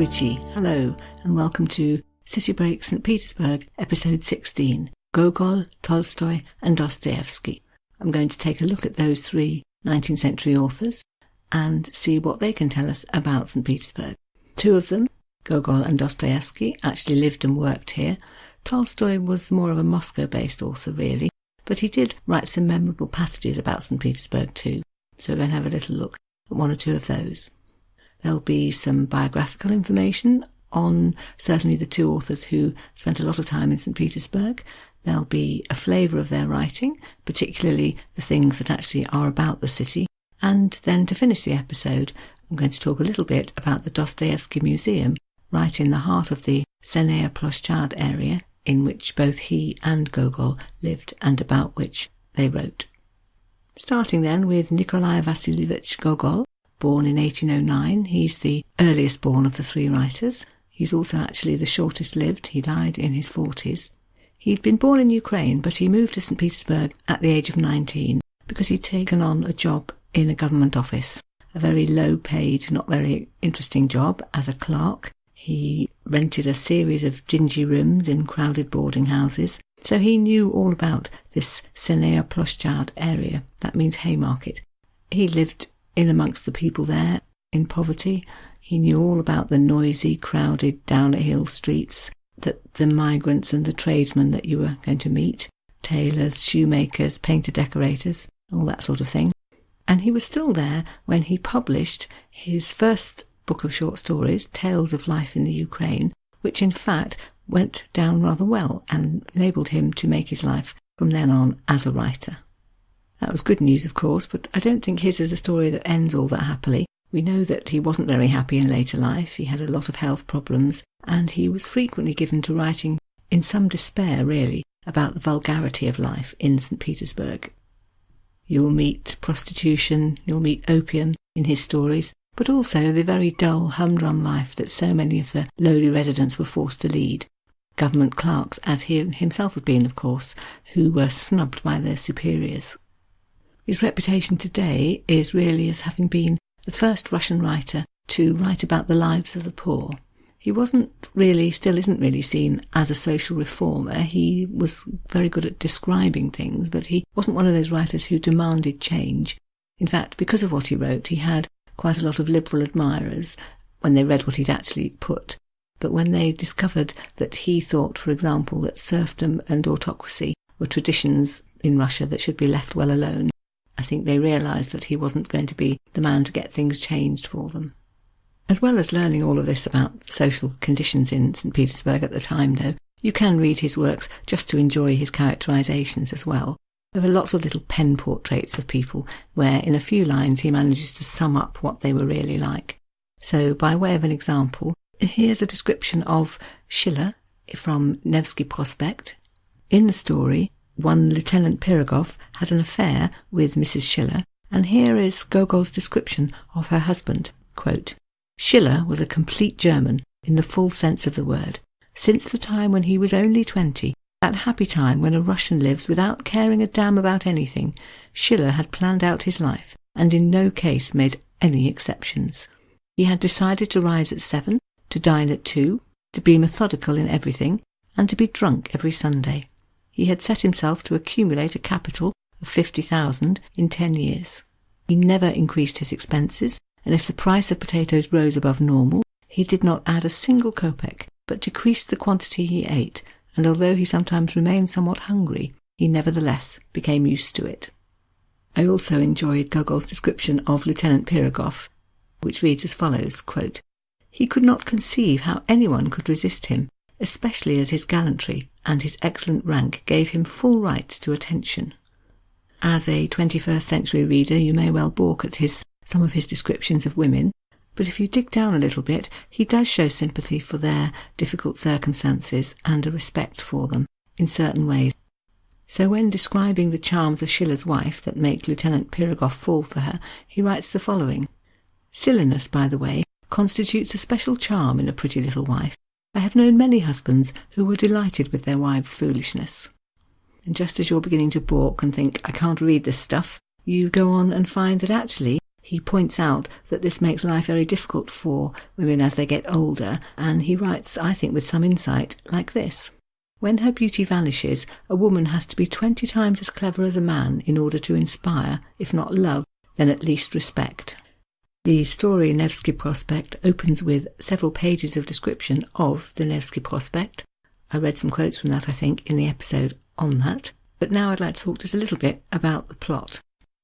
Switchy. Hello, and welcome to City Break St Petersburg, episode 16, Gogol, Tolstoy and Dostoyevsky. I'm going to take a look at those three 19th century authors and see what they can tell us about St Petersburg. Two of them, Gogol and Dostoyevsky, actually lived and worked here. Tolstoy was more of a Moscow-based author, really, but he did write some memorable passages about St Petersburg too, so we're going to have a little look at one or two of those. There'll be some biographical information on certainly the two authors who spent a lot of time in St Petersburg. There'll be a flavour of their writing, particularly the things that actually are about the city. And then to finish the episode, I'm going to talk a little bit about the Dostoyevsky Museum, right in the heart of the Sennaya Ploshchad area, in which both he and Gogol lived and about which they wrote. Starting then with Nikolai Vasilievich Gogol, born in 1809. He's the earliest born of the three writers. He's also actually the shortest lived. He died in his 40s. He'd been born in Ukraine, but he moved to St Petersburg at the age of 19 because he'd taken on a job in a government office, a very low-paid, not very interesting job as a clerk. He rented a series of dingy rooms in crowded boarding houses, so he knew all about this Sennaya Ploshchad area. That means Haymarket. He lived in amongst the people there in poverty. He knew all about the noisy, crowded, down-a-hill streets, that the migrants and the tradesmen that you were going to meet, tailors, shoemakers, painter-decorators, all that sort of thing. And he was still there when he published his first book of short stories, Tales of Life in the Ukraine, which in fact went down rather well and enabled him to make his life from then on as a writer. That was good news, of course, but I don't think his is a story that ends all that happily. We know that he wasn't very happy in later life. He had a lot of health problems, and he was frequently given to writing in some despair, really, about the vulgarity of life in St Petersburg. You'll meet prostitution, you'll meet opium in his stories, but also the very dull, humdrum life that so many of the lowly residents were forced to lead. Government clerks, as he himself had been, of course, who were snubbed by their superiors. His reputation today is really as having been the first Russian writer to write about the lives of the poor. He still isn't really seen as a social reformer. He was very good at describing things, but he wasn't one of those writers who demanded change. In fact, because of what he wrote, he had quite a lot of liberal admirers when they read what he'd actually put. But when they discovered that he thought, for example, that serfdom and autocracy were traditions in Russia that should be left well alone, I think they realised that he wasn't going to be the man to get things changed for them. As well as learning all of this about social conditions in St Petersburg at the time, though, you can read his works just to enjoy his characterisations as well. There are lots of little pen portraits of people where in a few lines he manages to sum up what they were really like. So by way of an example, here's a description of Schiller from Nevsky Prospect. In the story, one Lieutenant Pirogov has an affair with Mrs. Schiller, and here is Gogol's description of her husband. Quote, Schiller was a complete German, in the full sense of the word. Since the time when he was only 20, that happy time when a Russian lives without caring a damn about anything, Schiller had planned out his life, and in no case made any exceptions. He had decided to rise at 7, to dine at 2, to be methodical in everything, and to be drunk every Sunday. He had set himself to accumulate a capital of 50,000 in 10 years. He never increased his expenses, and if the price of potatoes rose above normal, he did not add a single kopeck, but decreased the quantity he ate, and although he sometimes remained somewhat hungry, he nevertheless became used to it. I also enjoyed Gogol's description of Lieutenant Pirogov, which reads as follows, quote, He could not conceive how anyone could resist him, especially as his gallantry and his excellent rank gave him full right to attention. As a 21st century reader, you may well balk at some of his descriptions of women, but if you dig down a little bit, he does show sympathy for their difficult circumstances and a respect for them in certain ways. So when describing the charms of Schiller's wife that make Lieutenant Pirogov fall for her, he writes the following, Silliness, by the way, constitutes a special charm in a pretty little wife. I have known many husbands who were delighted with their wives' foolishness. And just as you're beginning to balk and think, I can't read this stuff, you go on and find that actually He points out that this makes life very difficult for women as they get older, and he writes, I think with some insight, like this. When her beauty vanishes, a woman has to be 20 times as clever as a man in order to inspire, if not love, then at least respect. The story Nevsky Prospect opens with several pages of description of the Nevsky Prospect. I read some quotes from that, I think, in the episode on that. But now I'd like to talk just a little bit about the plot.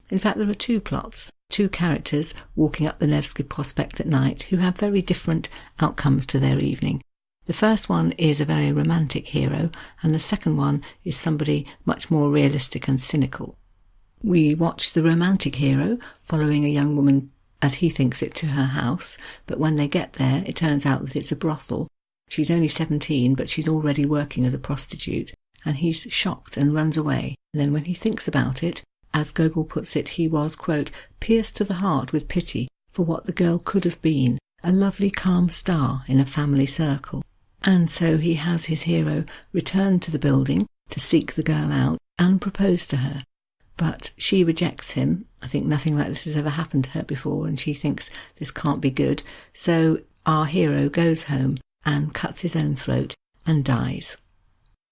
In fact, there are two plots, two characters walking up the Nevsky Prospect at night who have very different outcomes to their evening. The first one is a very romantic hero, and the second one is somebody much more realistic and cynical. We watch the romantic hero following a young woman as he thinks it to her house, but when they get there it turns out that it's a brothel. She's only 17, but she's already working as a prostitute, and he's shocked and runs away. And then when he thinks about it, as Gogol puts it, he was, quote, pierced to the heart with pity for what the girl could have been, a lovely calm star in a family circle. And so he has his hero return to the building to seek the girl out and propose to her. But she rejects him. I think nothing like this has ever happened to her before, and she thinks this can't be good. So our hero goes home and cuts his own throat and dies.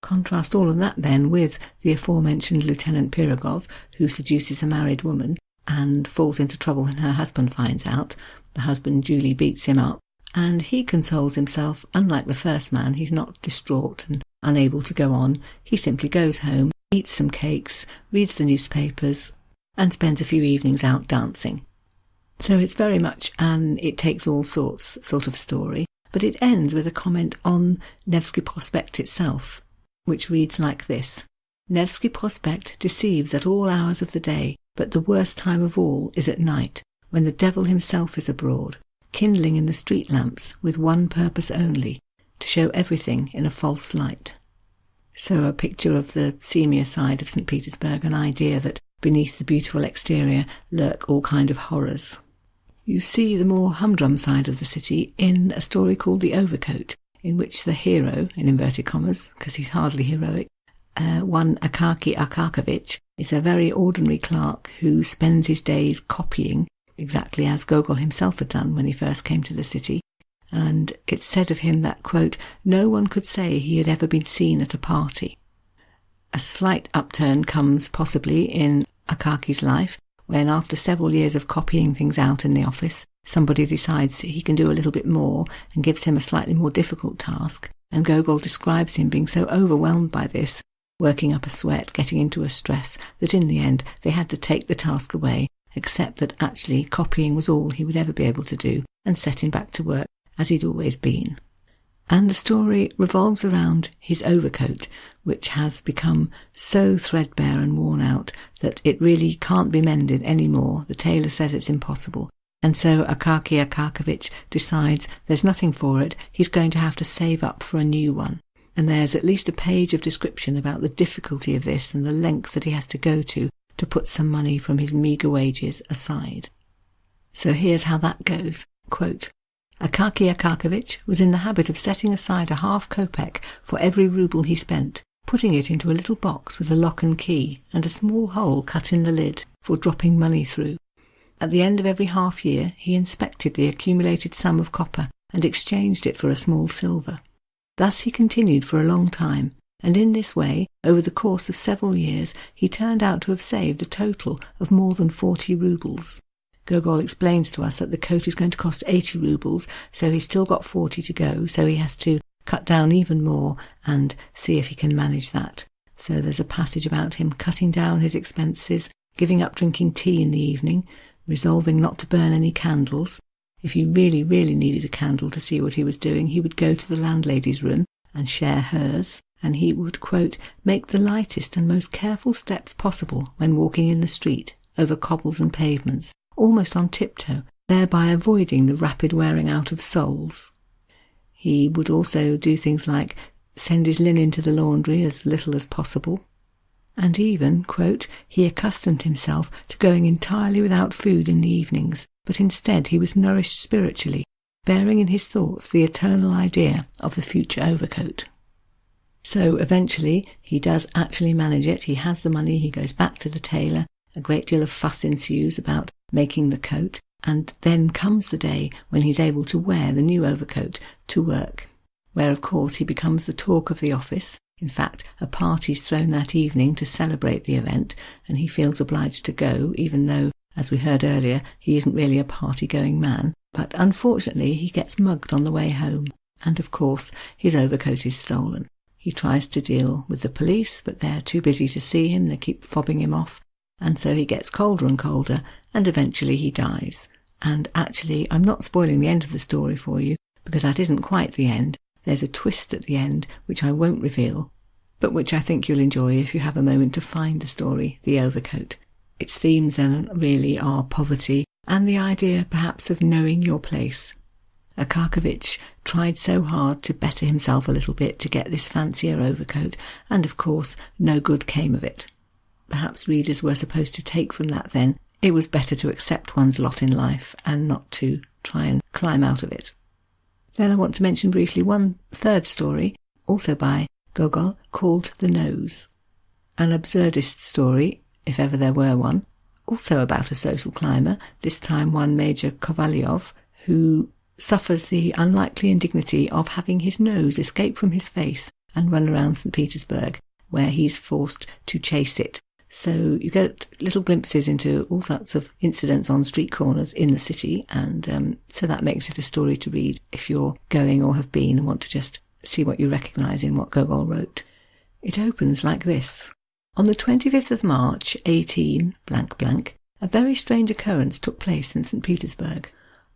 Contrast all of that then with the aforementioned Lieutenant Pirogov, who seduces a married woman and falls into trouble when her husband finds out. The husband duly beats him up, and he consoles himself. Unlike the first man, he's not distraught and unable to go on. He simply goes home, eats some cakes, reads the newspapers, and spends a few evenings out dancing. So it's very much an it takes all sorts sort of story, but it ends with a comment on Nevsky Prospect itself, which reads like this. Nevsky Prospect deceives at all hours of the day, but the worst time of all is at night, when the devil himself is abroad, kindling in the street lamps with one purpose only, to show everything in a false light. So a picture of the seamier side of St Petersburg, an idea that beneath the beautiful exterior lurk all kinds of horrors. You see the more humdrum side of the city in a story called The Overcoat, in which the hero, in inverted commas, because he's hardly heroic, one Akaky Akakievich, is a very ordinary clerk who spends his days copying, exactly as Gogol himself had done when he first came to the city. And it's said of him that, quote, no one could say he had ever been seen at a party. A slight upturn comes possibly in Akaky's life, when after several years of copying things out in the office, somebody decides he can do a little bit more and gives him a slightly more difficult task, and Gogol describes him being so overwhelmed by this, working up a sweat, getting into a stress, that in the end they had to take the task away, except that actually copying was all he would ever be able to do, and set him back to work as he'd always been. And the story revolves around his overcoat, which has become so threadbare and worn out that it really can't be mended any more. The tailor says it's impossible. And so Akaky Akakievich decides there's nothing for it, he's going to have to save up for a new one. And there's at least a page of description about the difficulty of this and the lengths that he has to go to put some money from his meagre wages aside. So here's how that goes. Quote, Akaky Akakievich was in the habit of setting aside a half kopeck for every rouble he spent, putting it into a little box with a lock and key and a small hole cut in the lid for dropping money through. At the end of every half year he inspected the accumulated sum of copper and exchanged it for a small silver. Thus he continued for a long time, and in this way, over the course of several years, he turned out to have saved a total of more than 40 roubles. Gogol explains to us that the coat is going to cost 80 roubles, so he's still got 40 to go, so he has to cut down even more and see if he can manage that. So there's a passage about him cutting down his expenses, giving up drinking tea in the evening, resolving not to burn any candles. If he really, really needed a candle to see what he was doing, he would go to the landlady's room and share hers, and he would, quote, make the lightest and most careful steps possible when walking in the street, over cobbles and pavements, almost on tiptoe, thereby avoiding the rapid wearing out of soles. He would also do things like send his linen to the laundry as little as possible, and even, quote, he accustomed himself to going entirely without food in the evenings, but instead he was nourished spiritually, bearing in his thoughts the eternal idea of the future overcoat. So eventually he does actually manage it. He has the money, he goes back to the tailor. A great deal of fuss ensues about making the coat, and then comes the day when he's able to wear the new overcoat to work, where of course he becomes the talk of the office. In fact, a party's thrown that evening to celebrate the event, and he feels obliged to go, even though, as we heard earlier, he isn't really a party-going man. But unfortunately, he gets mugged on the way home, and of course, his overcoat is stolen. He tries to deal with the police, but they're too busy to see him. They keep fobbing him off, and so he gets colder and colder, and eventually he dies. And actually, I'm not spoiling the end of the story for you, because that isn't quite the end. There's a twist at the end, which I won't reveal, but which I think you'll enjoy if you have a moment to find the story, The Overcoat. Its themes then really are poverty and the idea perhaps of knowing your place. Akakievich tried so hard to better himself a little bit to get this fancier overcoat, and of course no good came of it. Perhaps readers were supposed to take from that then, it was better to accept one's lot in life and not to try and climb out of it. Then I want to mention briefly one third story, also by Gogol, called The Nose. An absurdist story, if ever there were one, also about a social climber, this time one Major Kovalyov, who suffers the unlikely indignity of having his nose escape from his face and run around St Petersburg, where he's forced to chase it. So you get little glimpses into all sorts of incidents on street corners in the city, and so that makes it a story to read if you're going or have been and want to just see what you recognise in what Gogol wrote. It opens like this. On the 25th of March, 18... a very strange occurrence took place in St Petersburg.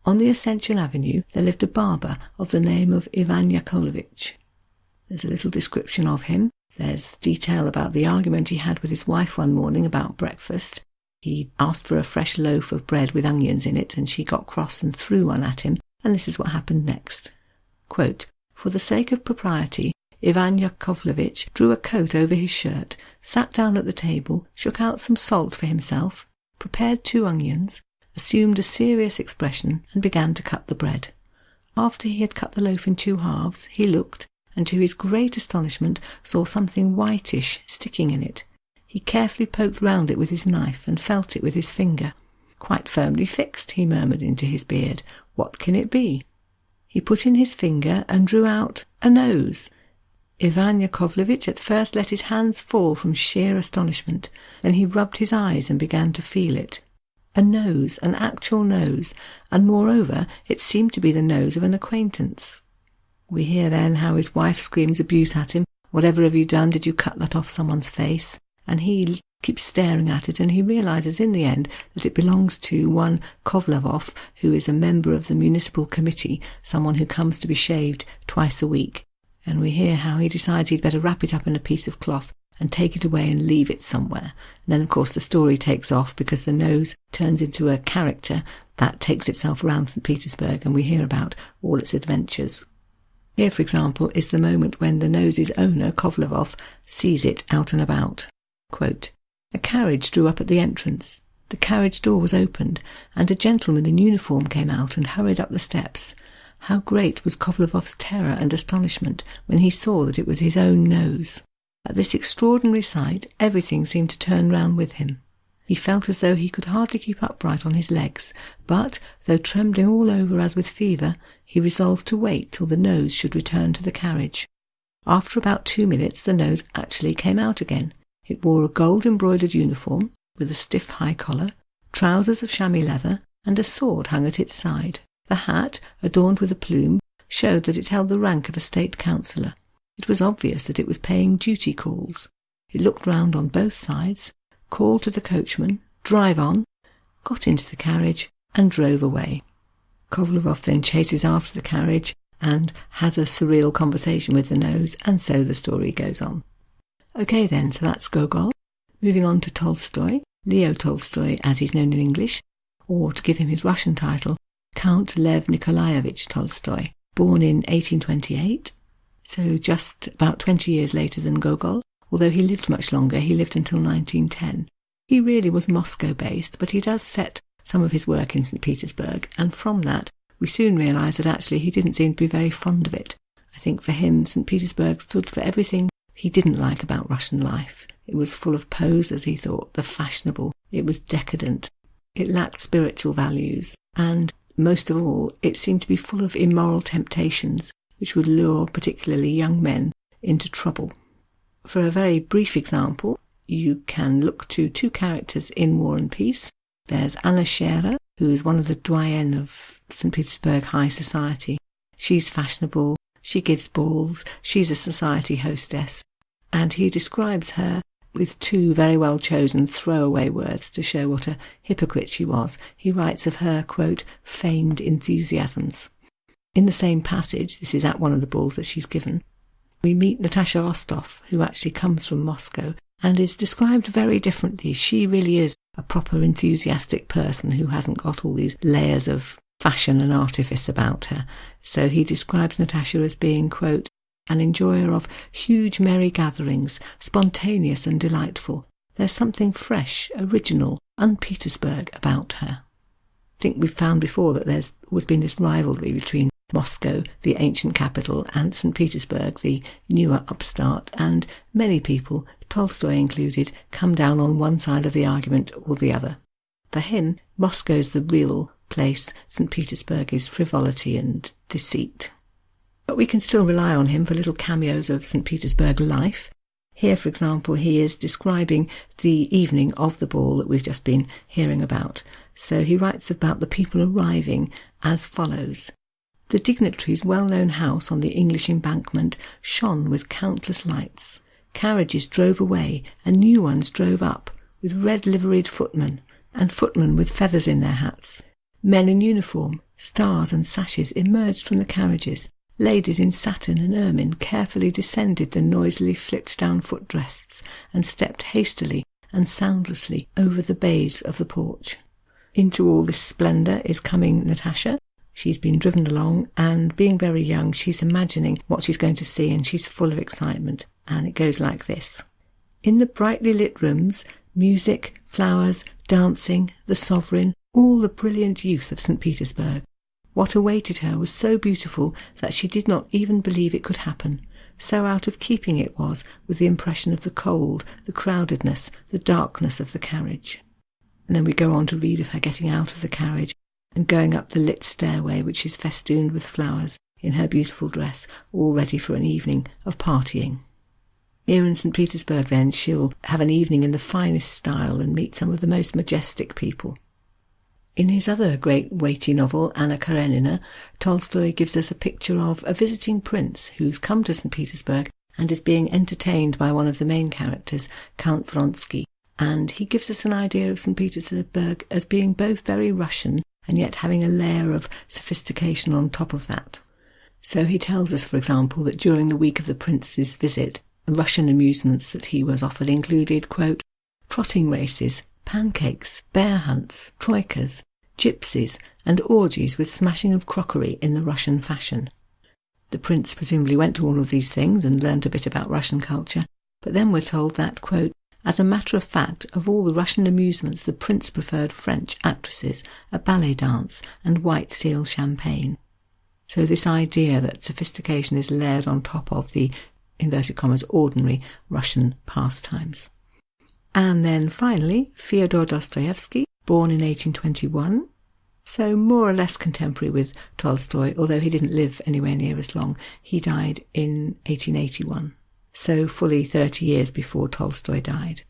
On the Ascension Avenue there lived a barber of the name of Ivan Yakovlevich. There's a little description of him. There's detail about the argument he had with his wife one morning about breakfast. He asked for a fresh loaf of bread with onions in it, and she got cross and threw one at him, and this is what happened next. Quote, "For the sake of propriety, Ivan Yakovlevich drew a coat over his shirt, sat down at the table, shook out some salt for himself, prepared 2 onions, assumed a serious expression, and began to cut the bread. After he had cut the loaf in 2 halves, he looked, and to his great astonishment saw something whitish sticking in it. He carefully poked round it with his knife and felt it with his finger. 'Quite firmly fixed,' he murmured into his beard. 'What can it be?' He put in his finger and drew out a nose. Ivan Yakovlevich at first let his hands fall from sheer astonishment. Then he rubbed his eyes and began to feel it. A nose, an actual nose, and moreover it seemed to be the nose of an acquaintance. We hear then how his wife screams abuse at him. 'Whatever have you done? Did you cut that off someone's face?' And he keeps staring at it, and he realises in the end that it belongs to one Kovlevov, who is a member of the municipal committee, someone who comes to be shaved twice a week. And we hear how he decides he'd better wrap it up in a piece of cloth and take it away and leave it somewhere. And then, of course, the story takes off because the nose turns into a character that takes itself around St Petersburg, and we hear about all its adventures. Here, for example, is the moment when the nose's owner, Kovlevov, sees it out and about. Quote, "A carriage drew up at the entrance. The carriage door was opened, and a gentleman in uniform came out and hurried up the steps. How great was Kovlevov's terror and astonishment when he saw that it was his own nose. At this extraordinary sight, everything seemed to turn round with him. He felt as though he could hardly keep upright on his legs, but, though trembling all over as with fever, he resolved to wait till the nose should return to the carriage. After about 2 minutes the nose actually came out again. It wore a gold-embroidered uniform, with a stiff high collar, trousers of chamois leather, and a sword hung at its side. The hat, adorned with a plume, showed that it held the rank of a state councillor. It was obvious that it was paying duty calls. It looked round on both sides, called to the coachman, 'Drive on,' got into the carriage, and drove away." Kovlevov then chases after the carriage and has a surreal conversation with the nose, and so the story goes on. Okay then, so that's Gogol. Moving on to Tolstoy, Leo Tolstoy as he's known in English, or to give him his Russian title, Count Lev Nikolaevich Tolstoy, born in 1828, so just about 20 years later than Gogol, although he lived much longer. He lived until 1910. He really was Moscow-based, but he does set some of his work in St Petersburg, and from that we soon realise that actually he didn't seem to be very fond of it. I think for him St Petersburg stood for everything he didn't like about Russian life. It was full of posers, he thought, the fashionable. It was decadent. It lacked spiritual values, and most of all, it seemed to be full of immoral temptations which would lure particularly young men into trouble. For a very brief example, you can look to two characters in War and Peace. There's Anna Scherer, who is one of the doyenne of St Petersburg high society. She's fashionable, she gives balls, she's a society hostess, and he describes her with two very well-chosen throwaway words to show what a hypocrite she was. He writes of her, quote, feigned enthusiasms. In the same passage, this is at one of the balls that she's given, we meet Natasha Rostov, who actually comes from Moscow, and is described very differently. She really is a proper enthusiastic person who hasn't got all these layers of fashion and artifice about her. So he describes Natasha as being, quote, an enjoyer of huge merry gatherings, spontaneous and delightful. There's something fresh, original, un-Petersburg about her. I think we've found before that there's always been this rivalry between Moscow, the ancient capital, and St Petersburg, the newer upstart, and many people, Tolstoy included, come down on one side of the argument or the other. For him, Moscow's the real place, St Petersburg is frivolity and deceit. But we can still rely on him for little cameos of St Petersburg life. Here, for example, he is describing the evening of the ball that we've just been hearing about. So he writes about the people arriving as follows. The dignitary's well-known house on the English embankment shone with countless lights. Carriages drove away and new ones drove up, with red-liveried footmen, and footmen with feathers in their hats. Men in uniform, stars and sashes emerged from the carriages. Ladies in satin and ermine carefully descended the noisily flicked-down foot-rests and stepped hastily and soundlessly over the baize of the porch. Into all this splendour is coming Natasha. She's been driven along, and being very young, she's imagining what she's going to see, and she's full of excitement. And it goes like this. In the brightly lit rooms, music, flowers, dancing, the sovereign, all the brilliant youth of St Petersburg. What awaited her was so beautiful that she did not even believe it could happen. So out of keeping it was with the impression of the cold, the crowdedness, the darkness of the carriage. And then we go on to read of her getting out of the carriage and going up the lit stairway, which is festooned with flowers, in her beautiful dress, all ready for an evening of partying. Here in St Petersburg, then, she'll have an evening in the finest style and meet some of the most majestic people. In his other great weighty novel, Anna Karenina, Tolstoy gives us a picture of a visiting prince who's come to St Petersburg and is being entertained by one of the main characters, Count Vronsky, and he gives us an idea of St Petersburg as being both very Russian and yet having a layer of sophistication on top of that. So he tells us, for example, that during the week of the prince's visit, the Russian amusements that he was offered included, quote, trotting races, pancakes, bear hunts, troikas, gypsies, and orgies with smashing of crockery in the Russian fashion. The prince presumably went to all of these things and learnt a bit about Russian culture, but then we're told that, quote, as a matter of fact, of all the Russian amusements, the prince preferred French actresses, a ballet dance, and white seal champagne. So this idea that sophistication is layered on top of the, inverted commas, ordinary Russian pastimes. And then finally, Fyodor Dostoyevsky, born in 1821, so more or less contemporary with Tolstoy, although he didn't live anywhere near as long. He died in 1881, so fully 30 years before Tolstoy died.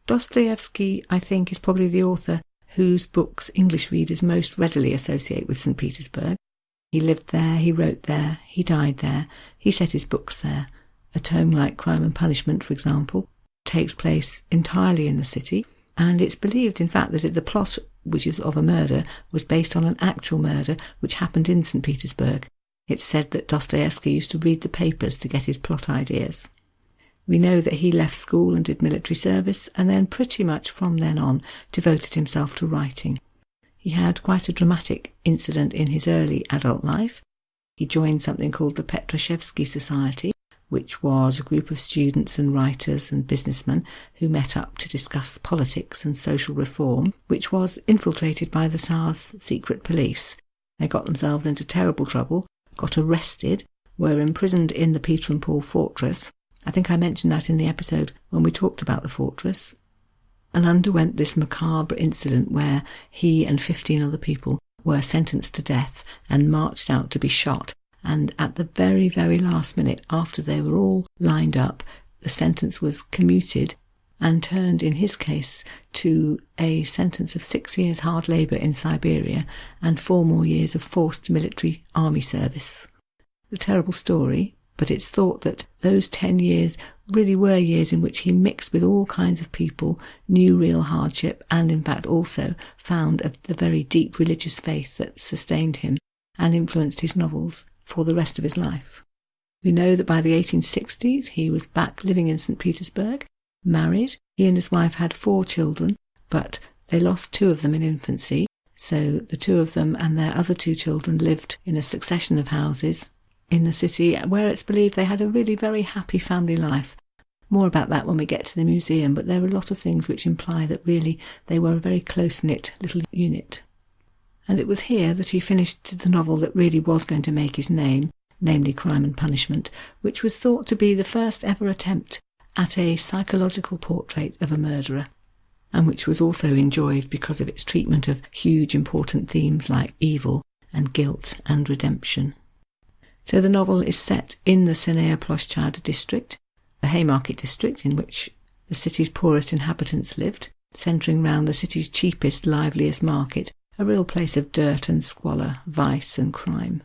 Dostoyevsky, I think, is probably the author whose books English readers most readily associate with St Petersburg. He lived there, he wrote there, he died there, he set his books there. A tome like Crime and Punishment, for example, takes place entirely in the city, and it's believed, in fact, that the plot, which is of a murder, was based on an actual murder which happened in St Petersburg. It's said that Dostoyevsky used to read the papers to get his plot ideas. We know that he left school and did military service, and then pretty much from then on devoted himself to writing. He had quite a dramatic incident in his early adult life. He joined something called the Petroshevsky Society, which was a group of students and writers and businessmen who met up to discuss politics and social reform, which was infiltrated by the Tsar's secret police. They got themselves into terrible trouble, got arrested, were imprisoned in the Peter and Paul fortress. I think I mentioned that in the episode when we talked about the fortress. and underwent this macabre incident where he and 15 other people were sentenced to death and marched out to be shot. And at the very, very last minute, after they were all lined up, the sentence was commuted and turned, in his case, to a sentence of 6 years hard labour in Siberia and 4 more years of forced military army service. A terrible story, but it's thought that those 10 years really were years in which he mixed with all kinds of people, knew real hardship, and in fact also found the very deep religious faith that sustained him and influenced his novels for the rest of his life. We know that by the 1860s he was back living in St Petersburg, married. He and his wife had 4 children, but they lost 2 of them in infancy, so the 2 of them and their other 2 children lived in a succession of houses in the city, where it's believed they had a really very happy family life. More about that when we get to the museum, but there are a lot of things which imply that really they were a very close-knit little unit. And it was here that he finished the novel that really was going to make his name, namely Crime and Punishment, which was thought to be the first ever attempt at a psychological portrait of a murderer, and which was also enjoyed because of its treatment of huge important themes like evil and guilt and redemption. So the novel is set in the Sennaya Ploshchad district, the Haymarket district in which the city's poorest inhabitants lived, centring round the city's cheapest, liveliest market, a real place of dirt and squalor, vice and crime.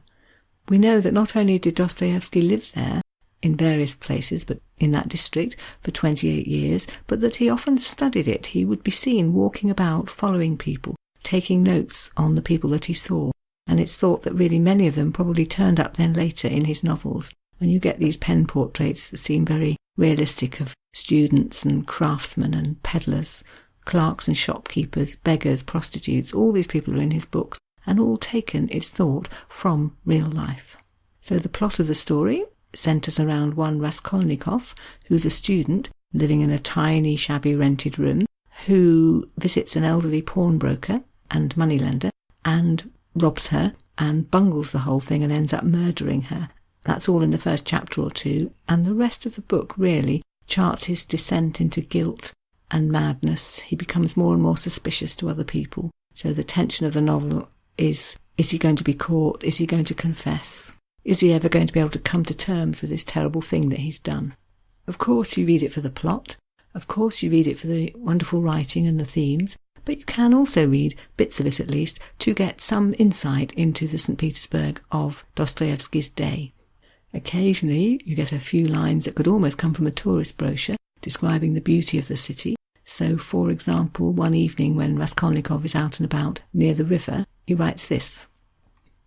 We know that not only did Dostoyevsky live there, in various places, but in that district, for 28 years, but that he often studied it. He would be seen walking about, following people, taking notes on the people that he saw. And it's thought that really many of them probably turned up then later in his novels. And you get these pen portraits that seem very realistic of students and craftsmen and peddlers, clerks and shopkeepers, beggars, prostitutes. All these people are in his books, and all taken, it's thought, from real life. So the plot of the story centres around one Raskolnikov, who's a student living in a tiny, shabby rented room, who visits an elderly pawnbroker and moneylender and robs her and bungles the whole thing and ends up murdering her. That's all in the first chapter or 2, and the rest of the book really charts his descent into guilt and madness. He becomes more and more suspicious to other people. So the tension of the novel is he going to be caught? Is he going to confess? Is he ever going to be able to come to terms with this terrible thing that he's done? Of course you read it for the plot. Of course you read it for the wonderful writing and the themes. But you can also read bits of it at least to get some insight into the St Petersburg of Dostoyevsky's day. Occasionally you get a few lines that could almost come from a tourist brochure describing the beauty of the city. So, for example, one evening when Raskolnikov is out and about near the river, he writes this: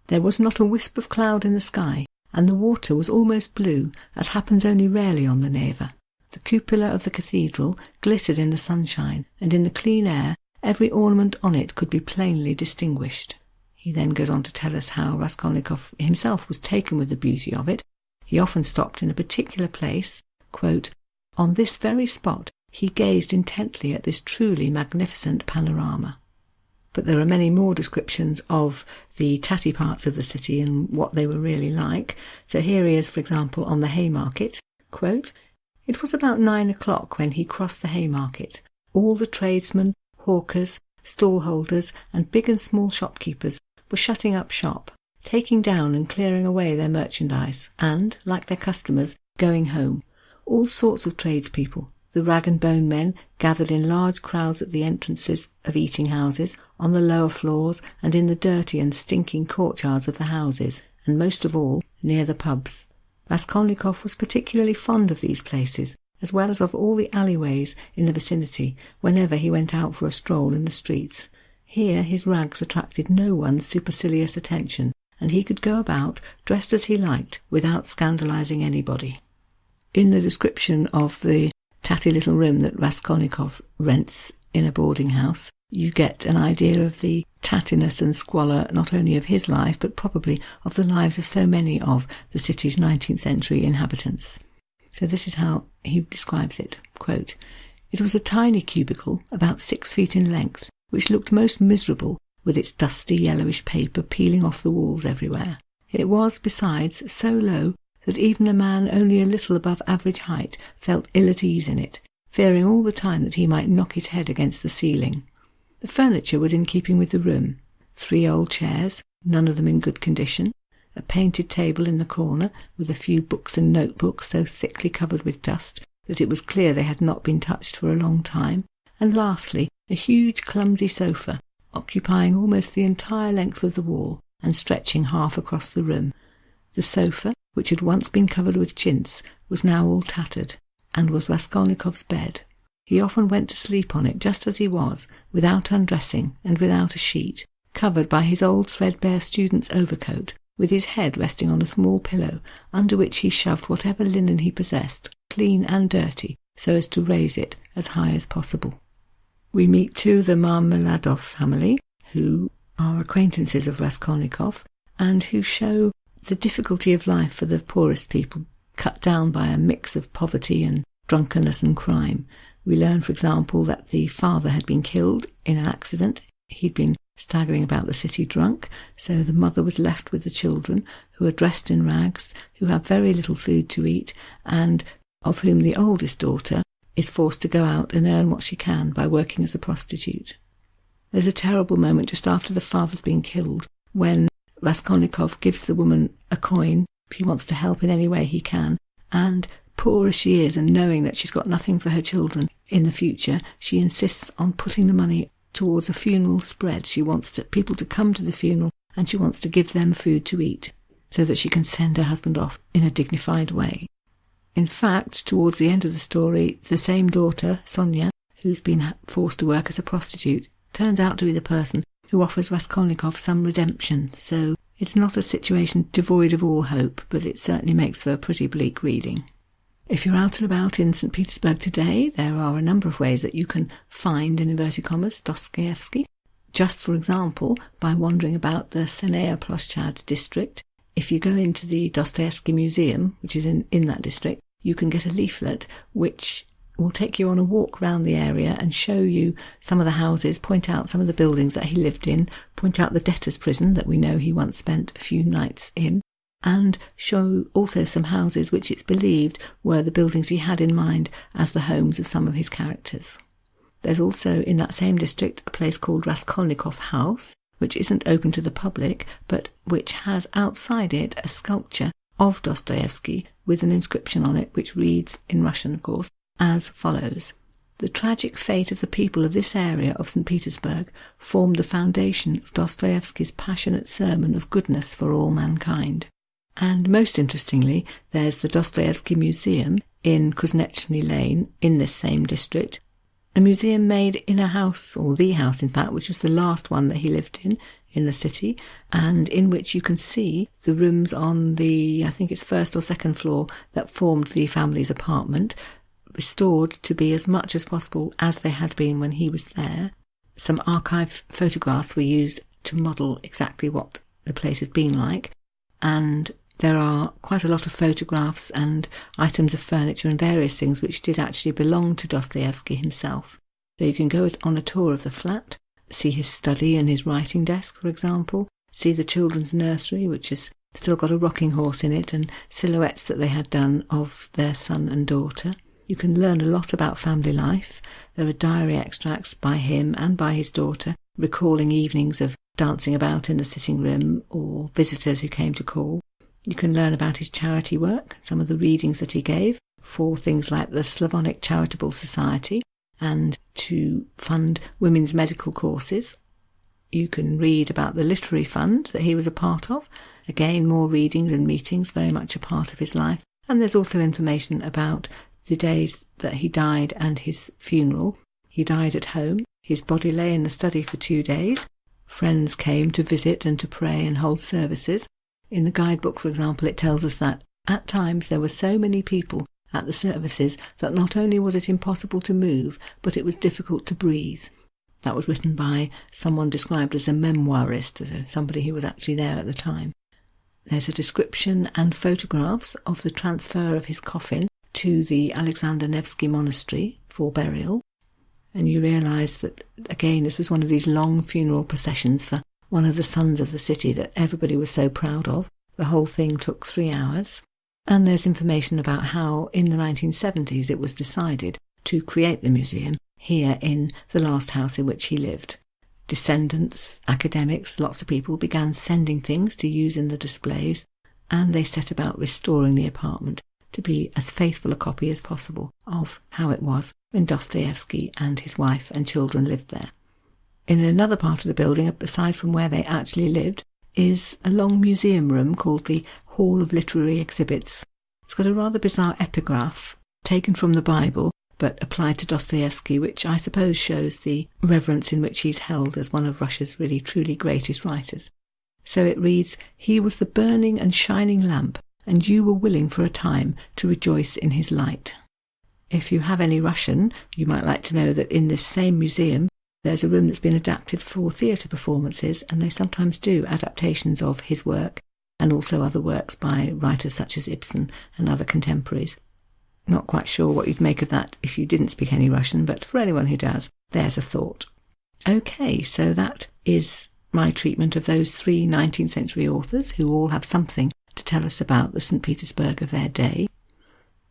"There was not a wisp of cloud in the sky, and the water was almost blue, as happens only rarely on the Neva. The cupola of the cathedral glittered in the sunshine, and in the clean air every ornament on it could be plainly distinguished." He then goes on to tell us how Raskolnikov himself was taken with the beauty of it. He often stopped in a particular place, quote, "On this very spot he gazed intently at this truly magnificent panorama." But there are many more descriptions of the tatty parts of the city and what they were really like. So here he is, for example, on the Haymarket, quote, "It was about 9 o'clock when he crossed the Haymarket. All the tradesmen, hawkers, stallholders, and big and small shopkeepers were shutting up shop, taking down and clearing away their merchandise, and, like their customers, going home. All sorts of tradespeople, the rag-and-bone men, gathered in large crowds at the entrances of eating-houses, on the lower floors, and in the dirty and stinking courtyards of the houses, and most of all, near the pubs. Raskolnikov was particularly fond of these places, as well as of all the alleyways in the vicinity, whenever he went out for a stroll in the streets. Here his rags attracted no one's supercilious attention, and he could go about dressed as he liked without scandalizing anybody." In the description of the tatty little room that Raskolnikov rents in a boarding house, you get an idea of the tattiness and squalor not only of his life, but probably of the lives of so many of the city's 19th century inhabitants. So this is how he describes it, quote, "It was a tiny cubicle, about 6 feet in length, which looked most miserable with its dusty yellowish paper peeling off the walls everywhere. It was, besides, so low that even a man only a little above average height felt ill at ease in it, fearing all the time that he might knock his head against the ceiling. The furniture was in keeping with the room. 3 old chairs, none of them in good condition, a painted table in the corner with a few books and notebooks so thickly covered with dust that it was clear they had not been touched for a long time, and lastly, a huge clumsy sofa, occupying almost the entire length of the wall and stretching half across the room. The sofa, which had once been covered with chintz, was now all tattered, and was Raskolnikov's bed. He often went to sleep on it just as he was, without undressing and without a sheet, covered by his old threadbare student's overcoat, with his head resting on a small pillow, under which he shoved whatever linen he possessed, clean and dirty, so as to raise it as high as possible. We meet too the Marmeladov family, who are acquaintances of Raskolnikov, and who show the difficulty of life for the poorest people, cut down by a mix of poverty and drunkenness and crime. We learn, for example, that the father had been killed in an accident. He'd been staggering about the city drunk, so the mother was left with the children, who are dressed in rags, who have very little food to eat, and of whom the oldest daughter is forced to go out and earn what she can by working as a prostitute. There's a terrible moment just after the father's been killed, when Raskolnikov gives the woman a coin. He wants to help in any way he can, and poor as she is, and knowing that she's got nothing for her children in the future, she insists on putting the money towards a funeral spread. She wants people to come to the funeral, and she wants to give them food to eat, so that she can send her husband off in a dignified way. In fact, towards the end of the story, the same daughter, Sonia, who's been forced to work as a prostitute, turns out to be the person who offers Raskolnikov some redemption, so it's not a situation devoid of all hope, but it certainly makes for a pretty bleak reading. If you're out and about in St Petersburg today, there are a number of ways that you can find, in inverted commas, Dostoyevsky. Just, for example, by wandering about the Sennaya Ploshchad district. If you go into the Dostoyevsky Museum, which is in that district, you can get a leaflet which will take you on a walk round the area and show you some of the houses, point out some of the buildings that he lived in, point out the debtor's prison that we know he once spent a few nights in, and show also some houses which it's believed were the buildings he had in mind as the homes of some of his characters. There's also in that same district a place called Raskolnikov House, which isn't open to the public, but which has outside it a sculpture of Dostoyevsky with an inscription on it which reads, in Russian of course, as follows: "The tragic fate of the people of this area of St Petersburg formed the foundation of Dostoyevsky's passionate sermon of goodness for all mankind." And most interestingly, there's the Dostoyevsky Museum in Kuznechny Lane in this same district, a museum made in a house, or the house in fact, which was the last one that he lived in the city, and in which you can see the rooms on the, I think it's first or second floor, that formed the family's apartment, restored to be as much as possible as they had been when he was there. Some archive photographs were used to model exactly what the place had been like, and there are quite a lot of photographs and items of furniture and various things which did actually belong to Dostoyevsky himself. So you can go on a tour of the flat, see his study and his writing desk, for example, see the children's nursery, which has still got a rocking horse in it, and silhouettes that they had done of their son and daughter. You can learn a lot about family life. There are diary extracts by him and by his daughter, recalling evenings of dancing about in the sitting room or visitors who came to call. You can learn about his charity work, some of the readings that he gave for things like the Slavonic Charitable Society and to fund women's medical courses. You can read about the literary fund that he was a part of. Again, more readings and meetings, very much a part of his life. And there's also information about the days that he died and his funeral. He died at home. His body lay in the study for 2 days. Friends came to visit and to pray and hold services. In the guidebook, for example, it tells us that at times there were so many people at the services that not only was it impossible to move, but it was difficult to breathe. That was written by someone described as a memoirist, as somebody who was actually there at the time. There's a description and photographs of the transfer of his coffin to the Alexander Nevsky Monastery for burial. And you realise that, again, this was one of these long funeral processions for one of the sons of the city that everybody was so proud of. The whole thing took 3 hours. And there's information about how, in the 1970s, it was decided to create the museum here in the last house in which he lived. Descendants, academics, lots of people began sending things to use in the displays, and they set about restoring the apartment to be as faithful a copy as possible of how it was when Dostoyevsky and his wife and children lived there. In another part of the building, aside from where they actually lived, is a long museum room called the Hall of Literary Exhibits. It's got a rather bizarre epigraph taken from the Bible but applied to Dostoyevsky, which I suppose shows the reverence in which he's held as one of Russia's really truly greatest writers. So it reads, "He was the burning and shining lamp, and you were willing for a time to rejoice in his light." If you have any Russian, you might like to know that in this same museum there's a room that's been adapted for theatre performances, and they sometimes do adaptations of his work and also other works by writers such as Ibsen and other contemporaries. Not quite sure what you'd make of that if you didn't speak any Russian, but for anyone who does, there's a thought. Okay, so that is my treatment of those 3 19th century authors who all have something to tell us about the St Petersburg of their day.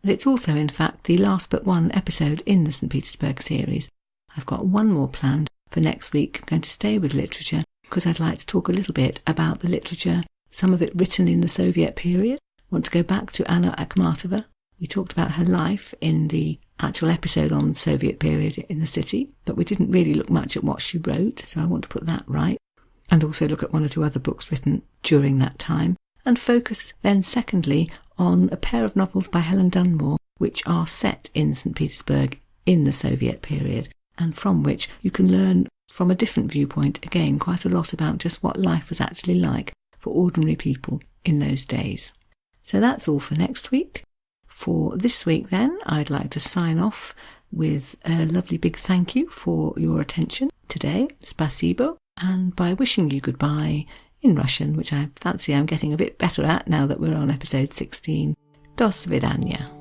And it's also, in fact, the last but one episode in the St Petersburg series. I've got one more planned for next week. I'm going to stay with literature because I'd like to talk a little bit about the literature, some of it written in the Soviet period. I want to go back to Anna Akhmatova. We talked about her life in the actual episode on the Soviet period in the city, but we didn't really look much at what she wrote, so I want to put that right. And also look at 1 or 2 other books written during that time. And focus then, secondly, on a pair of novels by Helen Dunmore, which are set in St Petersburg in the Soviet period, and from which you can learn from a different viewpoint, again, quite a lot about just what life was actually like for ordinary people in those days. So that's all for next week. For this week then, I'd like to sign off with a lovely big thank you for your attention today, spasibo, and by wishing you goodbye in Russian, which I fancy I'm getting a bit better at now that we're on episode 16. Do svidaniya.